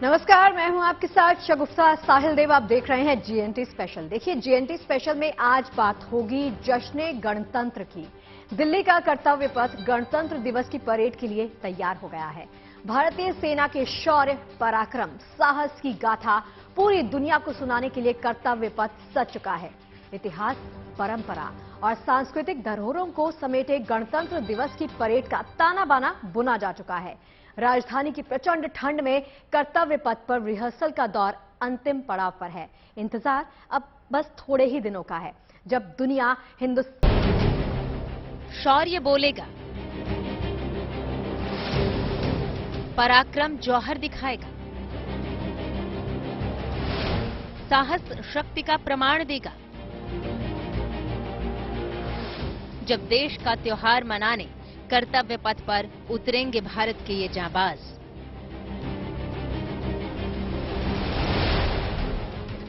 नमस्कार, मैं हूं आपके साथ शगुफ्ता साहिल देव। आप देख रहे हैं जीएनटी स्पेशल। देखिए, जीएनटी स्पेशल में आज बात होगी जश्न गणतंत्र की। दिल्ली का कर्तव्य पथ गणतंत्र दिवस की परेड के लिए तैयार हो गया है। भारतीय सेना के शौर्य, पराक्रम, साहस की गाथा पूरी दुनिया को सुनाने के लिए कर्तव्य पथ सज चुका है। इतिहास, परंपरा और सांस्कृतिक धरोहरों को समेटे गणतंत्र दिवस की परेड का ताना बाना बुना जा चुका है। राजधानी की प्रचंड ठंड में कर्तव्य पथ पर रिहर्सल का दौर अंतिम पड़ाव पर है। इंतजार अब बस थोड़े ही दिनों का है जब दुनिया शौर्य बोलेगा, पराक्रम जौहर दिखाएगा, साहस शक्ति का प्रमाण देगा। जब देश का त्योहार मनाने कर्तव्य पथ पर उतरेंगे भारत के ये जांबाज।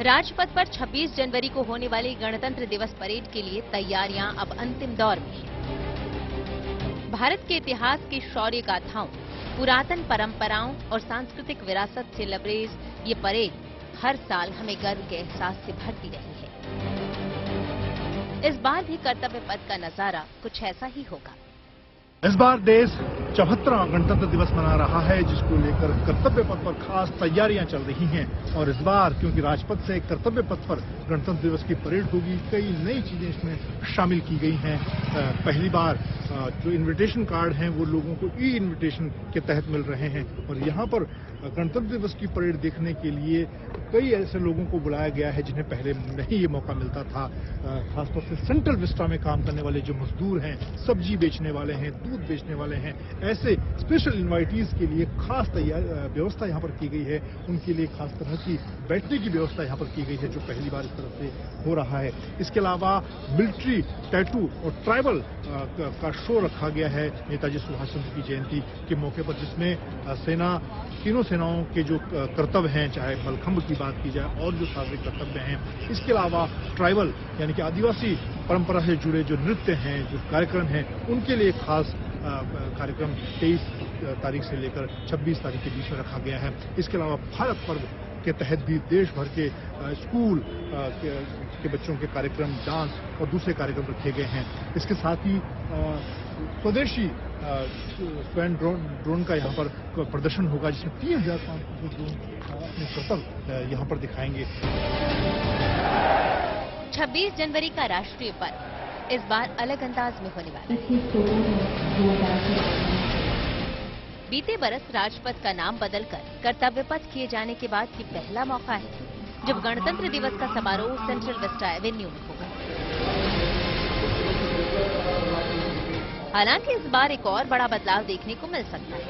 राजपथ पर 26 जनवरी को होने वाली गणतंत्र दिवस परेड के लिए तैयारियां अब अंतिम दौर में हैं। भारत के इतिहास की शौर्य गाथाओं, पुरातन परंपराओं और सांस्कृतिक विरासत से लबरेज ये परेड हर साल हमें गर्व के एहसास से भरती रही है। इस बार भी कर्तव्य पथ का नजारा कुछ ऐसा ही होगा। इस बार देश 74वां गणतंत्र दिवस मना रहा है, जिसको लेकर कर्तव्य पथ पर खास तैयारियां चल रही हैं। और इस बार क्योंकि राजपथ से कर्तव्य पथ पर गणतंत्र दिवस की परेड होगी, कई नई चीजें इसमें शामिल की गई हैं। पहली बार जो इन्विटेशन कार्ड हैं वो लोगों को ई इन्विटेशन के तहत मिल रहे हैं। और यहाँ पर गणतंत्र दिवस की परेड देखने के लिए कई ऐसे लोगों को बुलाया गया है जिन्हें पहले नहीं ये मौका मिलता था। खासतौर से सेंट्रल विस्टा में काम करने वाले जो मजदूर हैं, सब्जी बेचने वाले हैं, दूध बेचने वाले हैं, ऐसे स्पेशल इन्वाइटीज के लिए खास व्यवस्था यहाँ पर की गई है। उनके लिए खास तरह की बैठने की व्यवस्था यहाँ पर की गई है, जो पहली बार इस तरह से हो रहा है। इसके अलावा मिलिट्री, टैटू और ट्राइबल का शो रखा गया है नेताजी सुभाष चंद्र की जयंती के मौके पर, जिसमें तीनों सेनाओं के जो कर्तव्य हैं, चाहे मलखंब की बात की जाए और जो सार्वजनिक कर्तव्य हैं, इसके अलावा ट्राइबल यानी कि आदिवासी परंपरा से जुड़े जो नृत्य हैं, जो कार्यक्रम हैं, उनके लिए खास कार्यक्रम 23 तारीख से लेकर 26 तारीख के बीच में रखा गया है। इसके अलावा भारत पर्व के तहत भी देश भर के स्कूल के बच्चों के कार्यक्रम, डांस और दूसरे कार्यक्रम रखे गए हैं। इसके साथ ही स्वदेशी स्वयं ड्रोन का यहाँ पर प्रदर्शन होगा, जिसमें 3500 ड्रोन अपने कर्तव्य यहाँ पर दिखाएंगे। 26 जनवरी का राष्ट्रीय पर्व इस बार अलग अंदाज में होने वाला है। बीते बरस राजपथ का नाम बदलकर कर्तव्य पथ किए जाने के बाद ये पहला मौका है जब गणतंत्र दिवस का समारोह सेंट्रल विस्टा एवेन्यू में होगा। हालांकि इस बार एक और बड़ा बदलाव देखने को मिल सकता है।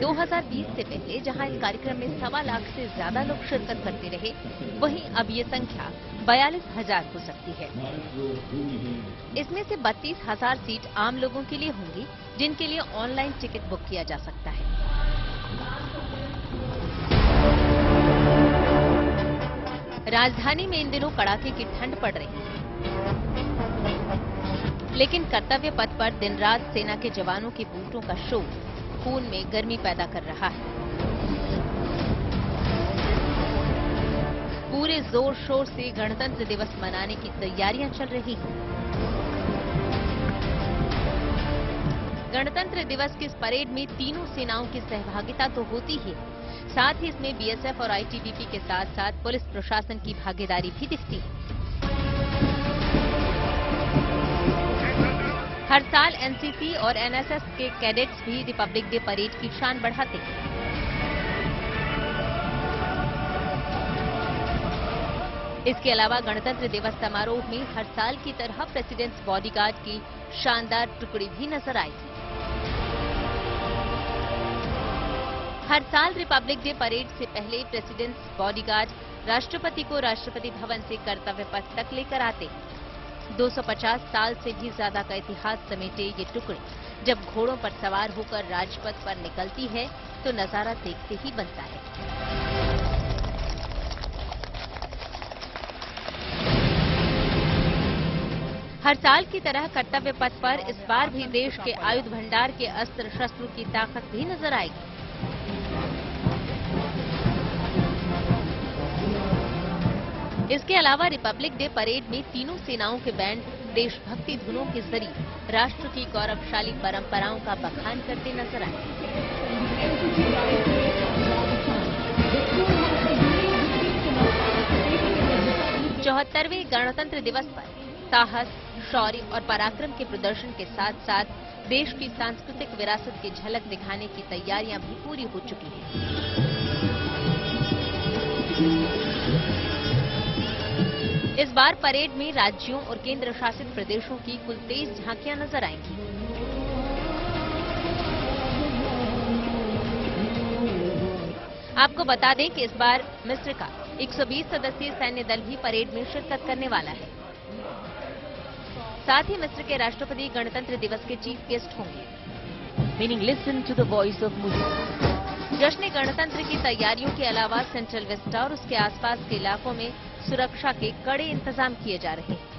2020 से पहले जहां इस कार्यक्रम में 1.25 लाख से ज्यादा लोग शिरकत करते रहे, वहीं अब ये संख्या 42,000 हो सकती है। इसमें से 32,000 सीट आम लोगों के लिए होंगी, जिनके लिए ऑनलाइन टिकट बुक किया जा सकता है। राजधानी में इन दिनों कड़ाके की ठंड पड़ रही है, लेकिन कर्तव्य पथ पर दिन रात सेना के जवानों के बूटों का शोर खून में गर्मी पैदा कर रहा है। पूरे जोर शोर से गणतंत्र दिवस मनाने की तैयारियां चल रही हैं। गणतंत्र दिवस की इस परेड में तीनों सेनाओं की सहभागिता तो होती है, साथ ही इसमें बीएसएफ और आईटीबीपी के साथ साथ पुलिस प्रशासन की भागीदारी भी दिखती है। हर साल एनसीसी और एनएसएस के कैडेट्स भी रिपब्लिक डे परेड की शान बढ़ाते हैं। इसके अलावा गणतंत्र दिवस समारोह में हर साल की तरह प्रेसिडेंट्स बॉडीगार्ड की शानदार टुकड़ी भी नजर आएगी। हर साल रिपब्लिक डे परेड से पहले प्रेसिडेंट्स बॉडीगार्ड राष्ट्रपति को राष्ट्रपति भवन से कर्तव्य पथ तक लेकर आते हैं। 250 साल से भी ज्यादा का इतिहास समेटे ये टुकड़ी जब घोड़ों पर सवार होकर राजपथ पर निकलती है तो नजारा देखते ही बनता है। हर साल की तरह कर्तव्य पथ पर इस बार भी देश के आयुध भंडार के अस्त्र शस्त्रों की ताकत भी नजर आएगी। इसके अलावा रिपब्लिक डे परेड में तीनों सेनाओं के बैंड देशभक्ति धुनों के जरिए राष्ट्र की गौरवशाली परंपराओं का बखान करते नजर आए। 74वें गणतंत्र दिवस पर साहस, शौर्य और पराक्रम के प्रदर्शन के साथ साथ देश की सांस्कृतिक विरासत की झलक दिखाने की तैयारियां भी पूरी हो चुकी हैं। इस बार परेड में राज्यों और केंद्र शासित प्रदेशों की कुल 23 झांकियां नजर आएंगी। आपको बता दें कि इस बार मिस्र का 120 सदस्यीय सैन्य दल भी परेड में शिरकत करने वाला है। साथ ही मिस्र के राष्ट्रपति गणतंत्र दिवस के चीफ गेस्ट होंगे। Meaning listen to the voice of Mujib. जश्न गणतंत्र की तैयारियों के अलावा सेंट्रल विस्टा और उसके आसपास के इलाकों में सुरक्षा के कड़े इंतजाम किए जा रहे हैं।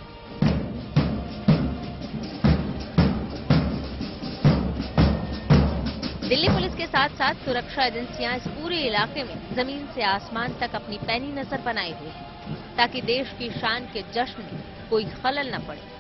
दिल्ली पुलिस के साथ साथ सुरक्षा एजेंसियां इस पूरे इलाके में जमीन से आसमान तक अपनी पैनी नजर बनाए हुए हैं, ताकि देश की शान के जश्न में कोई खलल न पड़े।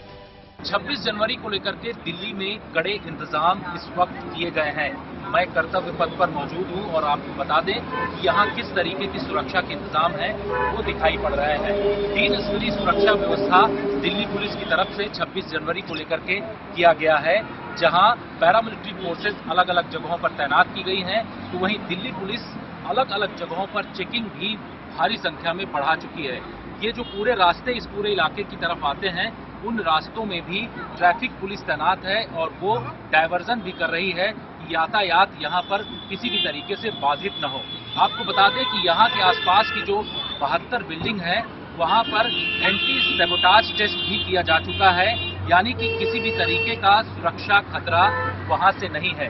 26 जनवरी को लेकर के दिल्ली में कड़े इंतजाम इस वक्त किए गए हैं। मैं कर्तव्य पथ पर मौजूद हूं और आपको बता दें कि यहाँ किस तरीके की सुरक्षा के इंतजाम है वो दिखाई पड़ रहे हैं। 3 स्तरीय सुरक्षा व्यवस्था दिल्ली पुलिस की तरफ से 26 जनवरी को लेकर के किया गया है, जहां पैरामिलिट्री फोर्सेस अलग अलग जगहों पर तैनात की गई हैं, तो वहीं दिल्ली पुलिस अलग अलग जगहों पर चेकिंग भी भारी संख्या में बढ़ा चुकी है। ये जो पूरे रास्ते इस पूरे इलाके की तरफ आते हैं, उन रास्तों में भी ट्रैफिक पुलिस तैनात है और वो डायवर्जन भी कर रही है कि यातायात यहाँ पर किसी भी तरीके से बाधित न हो। आपको बता दें कि यहाँ के आसपास की जो 72 बिल्डिंग है, वहाँ पर एंटी सैबोटाज टेस्ट भी किया जा चुका है, यानी कि किसी भी तरीके का सुरक्षा खतरा वहाँ से नहीं है।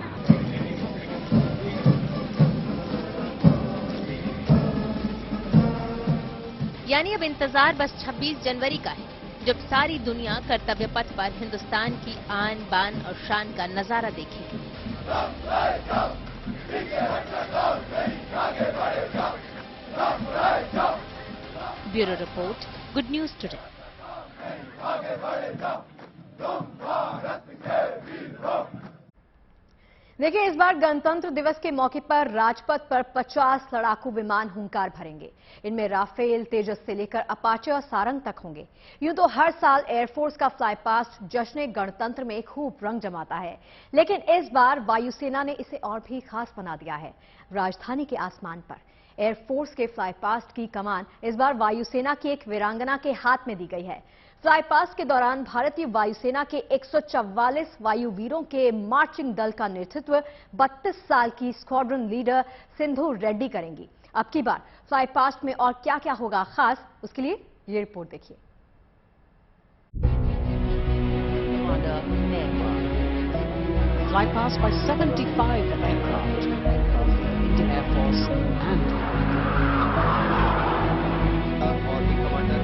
यानी अब इंतजार बस 26 जनवरी का है, जब सारी दुनिया कर्तव्य पथ पर हिंदुस्तान की आन बान और शान का नजारा देखेगी। Bureau report, good news today. देखिए, इस बार गणतंत्र दिवस के मौके पर राजपथ पर 50 लड़ाकू विमान हुंकार भरेंगे। इनमें राफेल, तेजस से लेकर अपाचे और सारंग तक होंगे। यूं तो हर साल एयरफोर्स का फ्लाई पास्ट जश्न गणतंत्र में खूब रंग जमाता है, लेकिन इस बार वायुसेना ने इसे और भी खास बना दिया है। राजधानी के आसमान पर एयरफोर्स के फ्लाई पास्ट की कमान इस बार वायुसेना की एक वीरांगना के हाथ में दी गई है। फ्लाई पास्ट के दौरान भारतीय वायुसेना के 144 वायुवीरों के मार्चिंग दल का नेतृत्व 32 साल की स्क्वाड्रन लीडर सिंधु रेड्डी करेंगी। अब की बार फ्लाई पास्ट में और क्या क्या होगा खास, उसके लिए ये रिपोर्ट देखिए। Fly past by 75 aircraft, Indian Air Force and और विंग कमांडर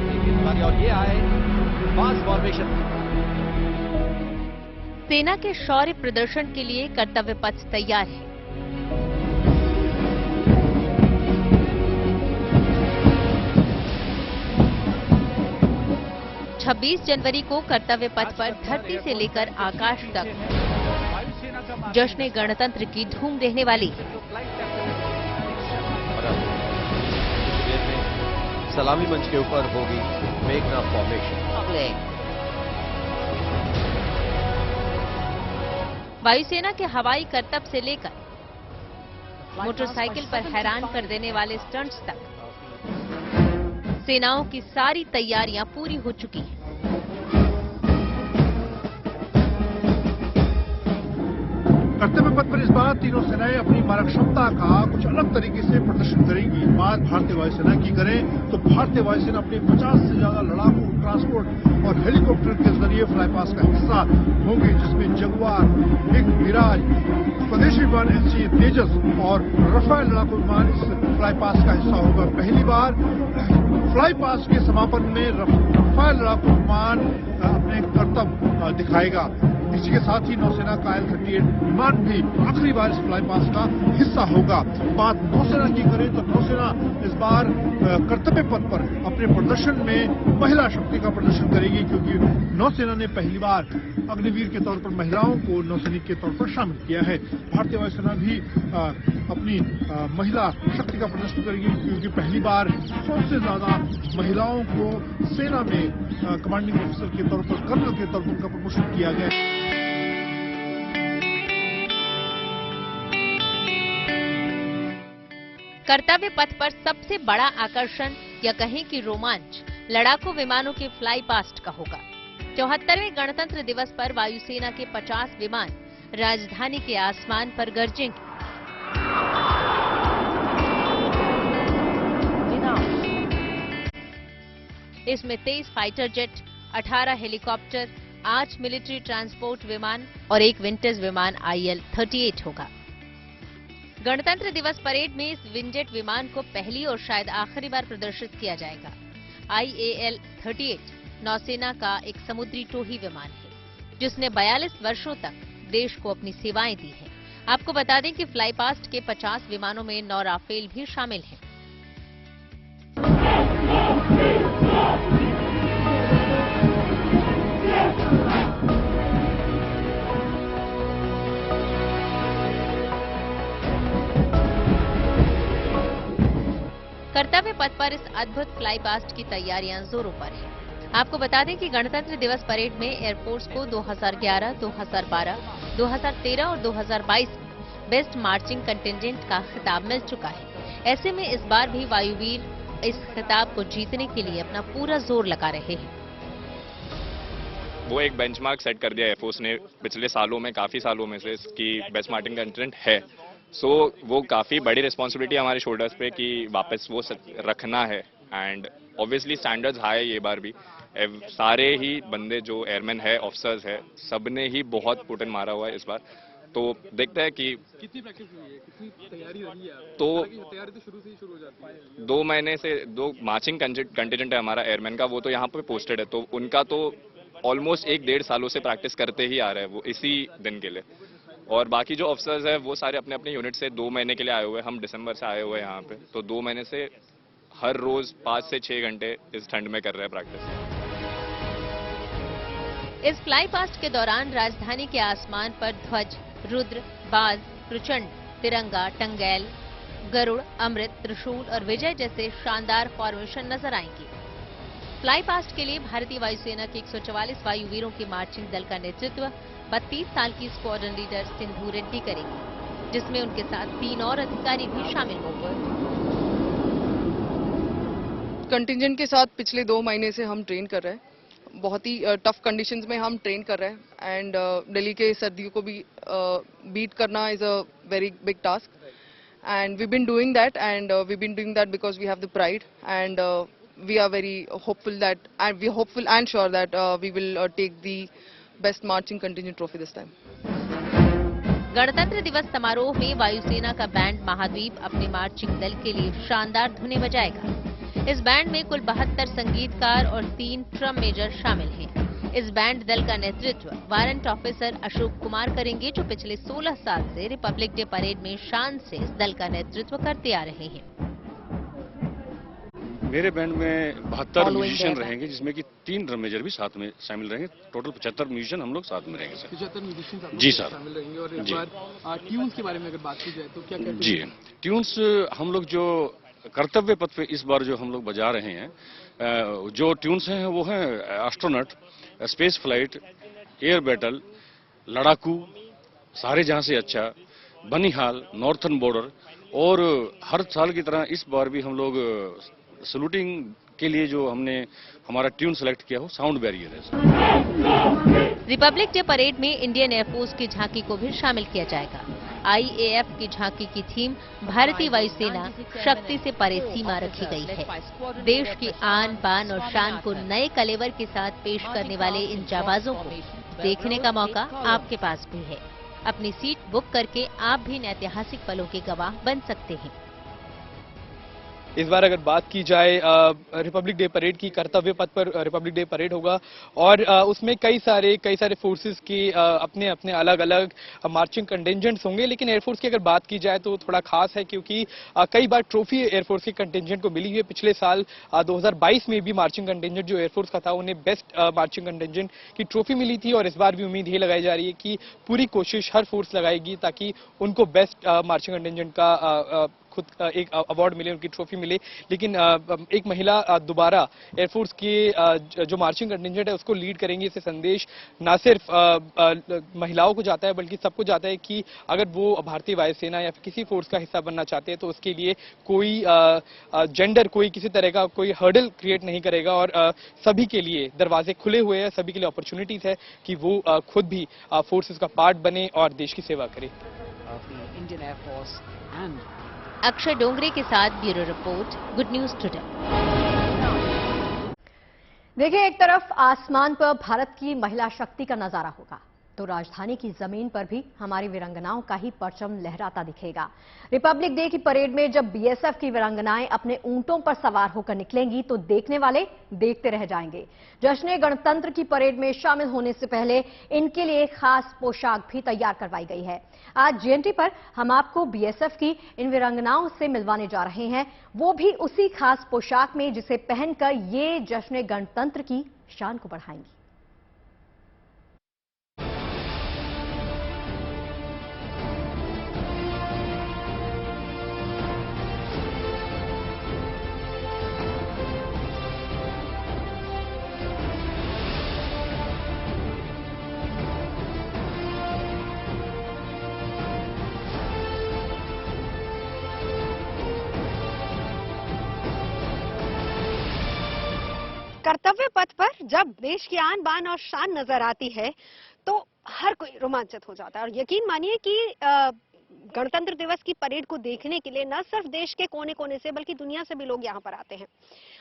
के और ये आए मास फॉर्मेशन। सेना के शौर्य प्रदर्शन के लिए कर्तव्य पथ तैयार है। छब्बीस जनवरी को कर्तव्य पथ पर धरती से लेकर आकाश तक जश्न गणतंत्र की धूम रहने वाली है। सलामी मंच के ऊपर होगी मेघना फॉर्मेशन। वायुसेना के हवाई करतब से लेकर मोटरसाइकिल पर हैरान कर देने वाले स्टंट्स तक सेनाओं की सारी तैयारियां पूरी हो चुकी हैं। कर्तव्य पथ पर इस बार तीनों सेनाएं अपनी मारक क्षमता का कुछ अलग तरीके से प्रदर्शन करेंगी। बात भारतीय वायुसेना की करें तो भारतीय वायुसेना अपने 50 से ज्यादा लड़ाकू ट्रांसपोर्ट और हेलीकॉप्टर के जरिए फ्लाई पास्ट का हिस्सा होंगे, जिसमें जगुआर, मिग, मिराज, स्वदेशी विमान एलसी तेजस और राफेल लड़ाकू विमान इस फ्लाई पास्ट का हिस्सा होगा। पहली बार फ्लाई पास्ट के समापन में राफेल लड़ाकू विमान अपने करतब दिखाएगा। इसी के साथ ही नौसेना का IL-38 विमान भी आखिरी बार इस फ्लाई पास्ट का हिस्सा होगा। बात नौसेना की करें तो नौसेना इस बार कर्तव्य पथ पर अपने प्रदर्शन में महिला शक्ति का प्रदर्शन करेगी, क्योंकि नौसेना ने पहली बार अग्निवीर के तौर पर महिलाओं को नौसैनिक के तौर पर शामिल किया है। भारतीय वायुसेना भी अपनी महिला शक्ति का प्रदर्शन करेगी, क्योंकि पहली बार सबसे ज्यादा महिलाओं को सेना में कमांडिंग ऑफिसर के तौर पर, कर्नल के तौर पर उनका प्रमोशन किया गया। कर्तव्य पथ पर सबसे बड़ा आकर्षण या कहें कि रोमांच लड़ाकू विमानों के फ्लाई पास्ट का होगा। 74वें गणतंत्र दिवस पर वायुसेना के 50 विमान राजधानी के आसमान पर गरजेंगे। इसमें 23 fighter jet, 18 helicopter, 8 military transport विमान और एक विंटेज विमान IL-38 होगा। गणतंत्र दिवस परेड में इस विंजेट विमान को पहली और शायद आखिरी बार प्रदर्शित किया जाएगा। IAL-38 नौसेना का एक समुद्री टोही विमान है, जिसने 42 वर्षों तक देश को अपनी सेवाएं दी हैं। आपको बता दें कि फ्लाई पास्ट के 50 विमानों में 9 राफेल भी शामिल हैं। कर्तव्य पथ पर इस अद्भुत फ्लाई पास्ट की तैयारियां जोरों पर हैं। आपको बता दें कि गणतंत्र दिवस परेड में एयरफोर्स को 2011, 2012, 2013 और 2022 में बेस्ट मार्चिंग कंटिजेंट का खिताब मिल चुका है। ऐसे में इस बार भी वायुवीर इस खिताब को जीतने के लिए अपना पूरा जोर लगा रहे हैं। वो एक बेंचमार्क सेट कर दिया एयरफोर्स ने पिछले सालों में, काफी सालों में से इसकी बेस्ट मार्चिंग कंटिजेंट है। सो वो काफी बड़ी रिस्पॉन्सिबिलिटी हमारे शोल्डर्स पे कि वापस वो रखना है। एंड ऑब्वियसली स्टैंडर्ड्स हाई है ये बार भी। सारे ही बंदे जो एयरमैन है, ऑफिसर्स है, सबने ही बहुत पुट इन मारा हुआ है इस बार। तो देखते हैं कि कितनी प्रैक्टिस हुई है, कितनी तैयारी रही है। तो तैयारी तो शुरू से ही शुरू हो जाती है। 2 महीने से 2 मार्चिंग कंटिजेंट है हमारा एयरमैन का, वो तो यहाँ पे पोस्टेड है। तो उनका तो ऑलमोस्ट 1-1.5 सालों से प्रैक्टिस करते ही आ रहे हैं वो इसी दिन के लिए। और बाकी जो ऑफिसर्स हैं वो सारे अपने अपने यूनिट से 2 महीने के लिए आए हुए हैं। हम दिसंबर से आए हुए हैं यहाँ पे, तो 2 महीने से हर रोज 5 से 6 घंटे इस ठंड में कर रहे हैं प्रैक्टिस। इस फ्लाई पास्ट के दौरान राजधानी के आसमान पर ध्वज, रुद्र, बाज, प्रचंड, तिरंगा, टंगैल, गरुड़, अमृत, त्रिशूल और विजय जैसे शानदार फॉर्मेशन नजर आएंगे। फ्लाई पास्ट के लिए भारतीय वायुसेना के 144 वायुवीरों के मार्चिंग दल का नेतृत्व 32 साल की स्क्वाड्रन लीडर सिंधु रेड्डी करेंगी, जिसमें उनके साथ 3 और अधिकारी भी शामिल होंगे। कंटिजेंट के साथ पिछले 2 महीने से हम ट्रेन कर रहे हैं। बहुत ही टफ कंडीशंस में हम ट्रेन कर रहे हैं एंड दिल्ली के सर्दियों को भी बीट करना is a very big task and we been doing that and we been doing that because we have the pride and we are very hopeful that and we are hopeful and sure that we will take the best marching contingent trophy this time. गणतंत्र दिवस समारोह में वायुसेना का band महाद्वीप अपने marching दल के लिए शानदार धुनें बजाएगा। इस बैंड में कुल 72 संगीतकार और 3 ट्रम मेजर शामिल हैं। इस बैंड दल का नेतृत्व वारंट ऑफिसर अशोक कुमार करेंगे, जो पिछले 16 साल से रिपब्लिक डे परेड में शान से इस दल का नेतृत्व करते आ रहे हैं। मेरे बैंड में 72 म्यूजिशियन रहेंगे, जिसमें कि 3 ड्रम मेजर भी साथ में शामिल रहेंगे। टोटल 75 म्यूजिशियन हम लोग साथ में रहेंगे सर। 75 म्यूजिशियन जी सर शामिल रहेंगे। और एक बार ट्यून्स के बारे में अगर बात की जाए तो क्या कहते हैं? जी, ट्यून्स हम लोग जो कर्तव्य पथ पे इस बार जो हम लोग बजा रहे हैं, जो ट्यून्स हैं वो हैं astronaut, space flight, air battle, लड़ाकू, सारे जहां से अच्छा, बनिहाल, नॉर्थर्न बॉर्डर। और हर साल की तरह इस बार भी हम लोग सैल्यूटिंग के लिए जो हमने हमारा ट्यून सेलेक्ट किया हो साउंड बैरियर है। रिपब्लिक डे परेड में इंडियन एयरफोर्स की झांकी को भी शामिल किया जाएगा। IAF की झांकी की थीम भारतीय वायुसेना शक्ति से परे सीमा रखी गई है। देश की आन बान और शान को नए कलेवर के साथ पेश करने वाले इन जाबाजों को देखने का मौका आपके पास भी है। अपनी सीट बुक करके आप भी इन ऐतिहासिक पलों के गवाह बन सकते हैं। इस बार अगर बात की जाए रिपब्लिक डे परेड की, कर्तव्य पथ पर रिपब्लिक डे परेड होगा और उसमें कई सारे फोर्सेस के अपने अपने अलग अलग मार्चिंग कंटिंजेंट्स होंगे। लेकिन एयरफोर्स की अगर बात की जाए तो थोड़ा खास है, क्योंकि कई बार ट्रॉफी एयरफोर्स के कंटिंजेंट को मिली हुई है। पिछले साल 2022 में भी मार्चिंग कंटिंजेंट जो एयरफोर्स का था उन्हें बेस्ट मार्चिंग कंटिंजेंट की ट्रॉफी मिली थी और इस बार भी उम्मीद ये लगाई जा रही है कि पूरी कोशिश हर फोर्स लगाएगी ताकि उनको बेस्ट मार्चिंग कंटिंजेंट का खुद एक अवार्ड मिले, उनकी ट्रॉफी मिले। लेकिन एक महिला दोबारा एयरफोर्स की जो मार्चिंग कंटिंजेंट है उसको लीड करेंगी। इससे संदेश ना सिर्फ महिलाओं को जाता है बल्कि सबको जाता है कि अगर वो भारतीय वायुसेना या किसी फोर्स का हिस्सा बनना चाहते हैं तो उसके लिए कोई जेंडर, कोई किसी तरह का कोई हर्डल क्रिएट नहीं करेगा और सभी के लिए दरवाजे खुले हुए हैं, सभी के लिए अपॉर्चुनिटीज है कि वो खुद भी फोर्सेस का पार्ट बने और देश की सेवा करे। अक्षय डोंगरे के साथ bureau report, good news today. देखिए, एक तरफ आसमान पर भारत की महिला शक्ति का नजारा होगा तो राजधानी की जमीन पर भी हमारी वीरांगनाओं का ही परचम लहराता दिखेगा। रिपब्लिक डे की परेड में जब बीएसएफ की वीरांगनाएं अपने ऊंटों पर सवार होकर निकलेंगी तो देखने वाले देखते रह जाएंगे। जश्न गणतंत्र की परेड में शामिल होने से पहले इनके लिए खास पोशाक भी तैयार करवाई गई है। आज जीएनटी पर हम आपको बीएसएफ की इन वीरांगनाओं से मिलवाने जा रहे हैं, वो भी उसी खास पोशाक में जिसे पहनकर ये जश्न गणतंत्र की शान को बढ़ाएंगी। कर्तव्य पथ पर जब देश की आन बान और शान नजर आती है तो हर कोई रोमांचित हो जाता है और यकीन मानिए कि गणतंत्र दिवस की परेड को देखने के लिए न सिर्फ देश के कोने कोने से बल्कि दुनिया से भी लोग यहाँ पर आते हैं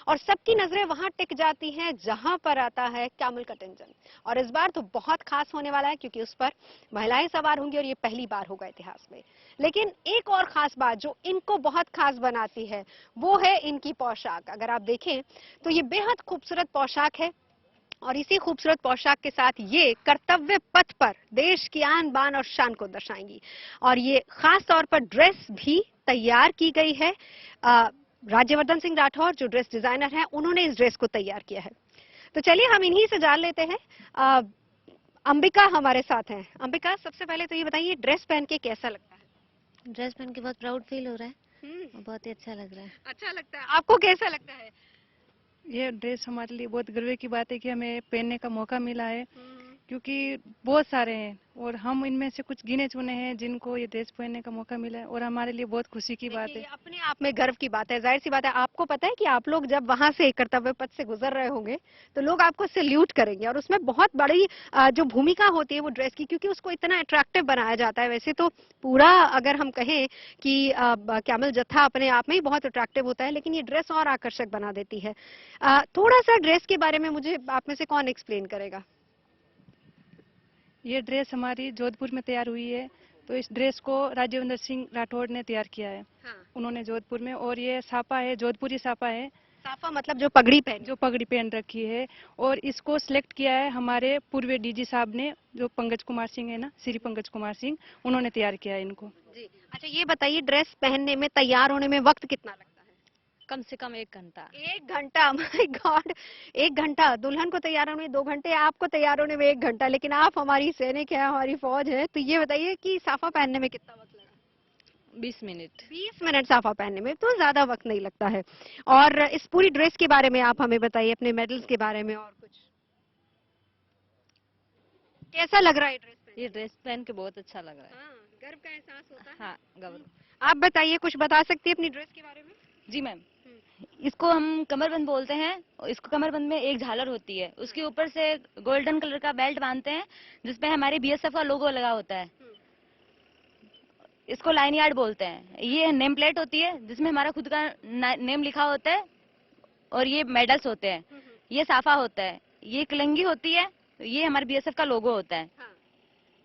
और सबकी नजरें वहां टिक जाती हैं जहां पर आता है कैमल कंटिंजेंट। और इस बार तो बहुत खास होने वाला है क्योंकि उस पर महिलाएं सवार होंगी और ये पहली बार होगा इतिहास में। लेकिन एक और खास बात जो इनको बहुत खास बनाती है वो है इनकी पोशाक। अगर आप देखें तो ये बेहद खूबसूरत पोशाक है और इसी खूबसूरत पोशाक के साथ ये कर्तव्य पथ पर देश की आन बान और शान को दर्शाएंगी। और ये खास तौर पर ड्रेस भी तैयार की गई है। राज्यवर्धन सिंह राठौर जो ड्रेस डिजाइनर हैं उन्होंने इस ड्रेस को तैयार किया है। तो चलिए हम इन्हीं से जान लेते हैं। अंबिका हमारे साथ हैं। अंबिका, सबसे पहले तो ये बताइए ड्रेस पहन के कैसा लगता है? ड्रेस पहन के बहुत प्राउड फील हो रहा है, बहुत ही अच्छा लग रहा है। अच्छा लगता है, आपको कैसा लगता है? ये ड्रेस हमारे लिए बहुत गर्व की बात है कि हमें पहनने का मौका मिला है, क्योंकि बहुत सारे हैं और हम इनमें से कुछ गिने चुने हैं जिनको ये ड्रेस पहनने का मौका मिला है और हमारे लिए बहुत खुशी की बात है। अपने आप में गर्व की बात है। जाहिर सी बात है, आपको पता है कि आप लोग जब वहां से कर्तव्य पथ से गुजर रहे होंगे तो लोग आपको सैल्यूट करेंगे और उसमें बहुत बड़ी जो भूमिका होती है वो ड्रेस की, क्योंकि उसको इतना अट्रैक्टिव बनाया जाता है। वैसे तो पूरा अगर हम कहें कि कैमल जत्था अपने आप में ही बहुत अट्रैक्टिव होता है, लेकिन ये ड्रेस और आकर्षक बना देती है। थोड़ा सा ड्रेस के बारे में मुझे आप में से कौन एक्सप्लेन करेगा? ये ड्रेस हमारी जोधपुर में तैयार हुई है, तो इस ड्रेस को राज्यवर्धन सिंह राठौड़ ने तैयार किया है। उन्होंने जोधपुर में, और ये साफा है, जोधपुरी साफा है। साफा मतलब जो पगड़ी पहन रखी है। और इसको सिलेक्ट किया है हमारे पूर्व डीजी साहब ने, जो पंकज कुमार सिंह है ना, श्री पंकज कुमार सिंह, उन्होंने तैयार किया है इनको। जी अच्छा, ये बताइए ड्रेस पहनने में, तैयार होने में वक्त कितना लगता है? कम से कम 1 घंटा। 1 घंटा? माय गॉड, 1 घंटा! दुल्हन को तैयार होने में 2 घंटे, आपको तैयार होने में 1 घंटा। लेकिन आप हमारी सैनिक हैं, हमारी फौज है, तो ये बताइए कि साफा पहनने में कितना वक्त लगा? 20 मिनट। 20 मिनट साफा पहनने में तो ज्यादा वक्त नहीं लगता है। और इस पूरी ड्रेस के बारे में आप हमें बताइए, अपने मेडल्स के बारे में और कुछ। कैसा लग रहा है ड्रेस? ये ड्रेस पहन के बहुत अच्छा लग रहा है। गर्व का एहसास होता है। हाँ, गर्व। आप बताइए, कुछ बता सकती है अपनी ड्रेस के बारे में? जी मैम, इसको हम कमरबंद बोलते हैं। इसको कमरबंद में एक झालर होती है, उसके ऊपर से गोल्डन कलर का बेल्ट बांधते हैं जिसपे हमारे बीएसएफ का लोगो लगा होता है। इसको लाइन यार्ड बोलते हैं। ये नेम प्लेट होती है जिसमें हमारा खुद का नेम लिखा होता है और ये मेडल्स होते हैं। ये साफा होता है, ये कलंगी होती है, ये हमारे बीएसएफ का लोगो होता है।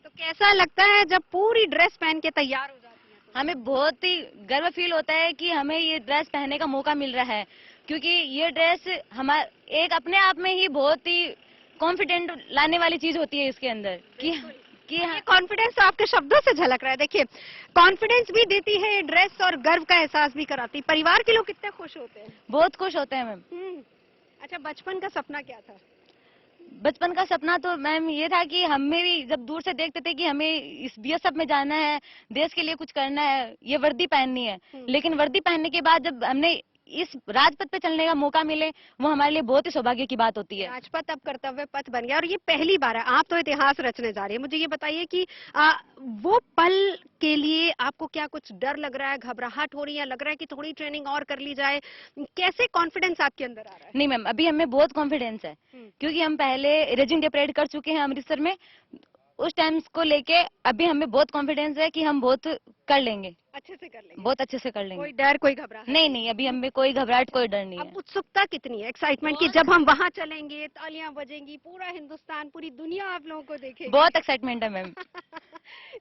तो कैसा लगता है जब पूरी ड्रेस पहन के तैयार हो जाती है? हमें बहुत ही गर्व फील होता है कि हमें ये ड्रेस पहनने का मौका मिल रहा है, क्योंकि ये ड्रेस हमारे एक अपने आप में ही बहुत ही कॉन्फिडेंट लाने वाली चीज होती है इसके अंदर कि कॉन्फिडेंस आपके शब्दों से झलक रहा है। देखिए, कॉन्फिडेंस भी देती है ये ड्रेस और गर्व का एहसास भी कराती है। परिवार के लोग कितने खुश होते हैं? बहुत खुश होते हैं मैम। अच्छा, बचपन का सपना क्या था? बचपन का सपना तो मैम ये था कि हमें भी जब दूर से देखते थे कि हमें इस बीएसएफ में जाना है, देश के लिए कुछ करना है, ये वर्दी पहननी है, लेकिन वर्दी पहनने के बाद जब हमने इस राजपथ पे चलने का मौका मिले, वो हमारे लिए बहुत ही सौभाग्य की बात होती है। राजपथ अब कर्तव्य पथ बन गया और ये पहली बार है। आप तो इतिहास रचने जा रही है। मुझे ये बताइए कि वो पल के लिए आपको क्या कुछ डर लग रहा है, घबराहट हो रही है, लग रहा है कि थोड़ी ट्रेनिंग और कर ली जाए? कैसे कॉन्फिडेंस आपके अंदर आ रहा है? नहीं मैम, अभी हमें बहुत कॉन्फिडेंस है, क्योंकि हम पहले रेजिंग डे परेड कर चुके हैं अमृतसर में। उस टाइम्स को लेके अभी हमें बहुत कॉन्फिडेंस है कि हम बहुत कर लेंगे, अच्छे से कर लेंगे, बहुत अच्छे से कर लेंगे। कोई डर, कोई घबराहट नहीं, अभी हमें कोई घबराहट, कोई डर नहीं है। अब उत्सुकता कितनी है, एक्साइटमेंट की जब हम वहाँ चलेंगे, तालियां बजेंगी, पूरा हिंदुस्तान, पूरी दुनिया आप लोगों को देखेगी? बहुत एक्साइटमेंट है मैम।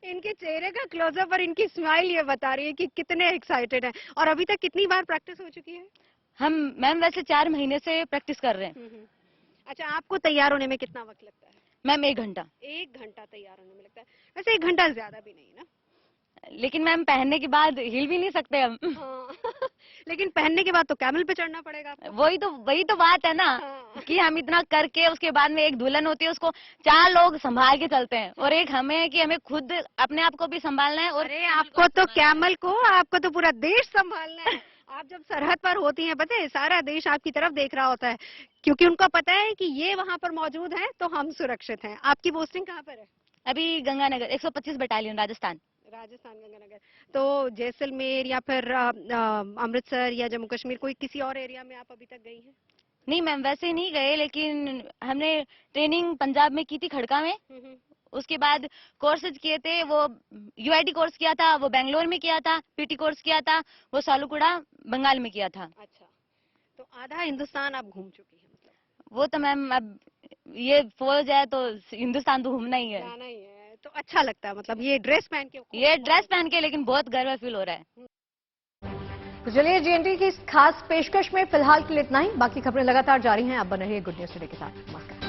इनके चेहरे का क्लोजअप और इनकी स्माइल ये बता रही है कि कितने एक्साइटेड हैं। और अभी तक कितनी बार प्रैक्टिस हो चुकी है? हम मैम वैसे 4 महीने से प्रैक्टिस कर रहे हैं। अच्छा, आपको तैयार होने में कितना वक्त लगता है? मैम 1 घंटा। 1 घंटा तैयार होने में लगता है? वैसे 1 घंटा ज्यादा भी नहीं ना? लेकिन मैम पहनने के बाद हिल भी नहीं सकते हम। हाँ। लेकिन पहनने के बाद तो कैमल पे चढ़ना पड़ेगा। वही तो बात है ना। हाँ। कि हम इतना करके उसके बाद में एक दुल्हन होती है, उसको 4 लोग संभाल के चलते हैं, और एक हमें है कि हमें खुद अपने आप को भी संभालना है। और आपको तो कैमल को, आपको तो पूरा देश संभालना है। आप जब सरहद पर होती हैं, पता है सारा देश आपकी तरफ देख रहा होता है, क्योंकि उनको पता है कि ये वहाँ पर मौजूद हैं तो हम सुरक्षित हैं। आपकी पोस्टिंग कहाँ पर है? अभी गंगानगर 125 बटालियन राजस्थान गंगानगर। तो जैसलमेर या फिर अमृतसर या जम्मू कश्मीर, कोई किसी और एरिया में आप अभी तक गई हैं? नहीं मैम, वैसे नहीं गए, लेकिन हमने ट्रेनिंग पंजाब में की थी, खड़का में। उसके बाद कोर्सेज किए थे, वो यूआईडी कोर्स किया था, वो बेंगलोर में किया था, पीटी कोर्स किया था, वो सालुकुड़ा बंगाल में किया था। अच्छा, तो आधा हिंदुस्तान आप घूम चुकी हैं मतलब? वो तो मैम, अब ये फौज है तो हिंदुस्तान तो घूमना ही है। जाना ही है तो अच्छा लगता है, मतलब ये ड्रेस पहन के लेकिन बहुत गर्व फील हो रहा है। तो चलिए, जीएनटी की इस खास पेशकश में फिलहाल के लिए इतना ही। बाकी खबरें लगातार जारी हैं। आप बने रहिए गुड न्यूज टुडे के साथ। नमस्कार।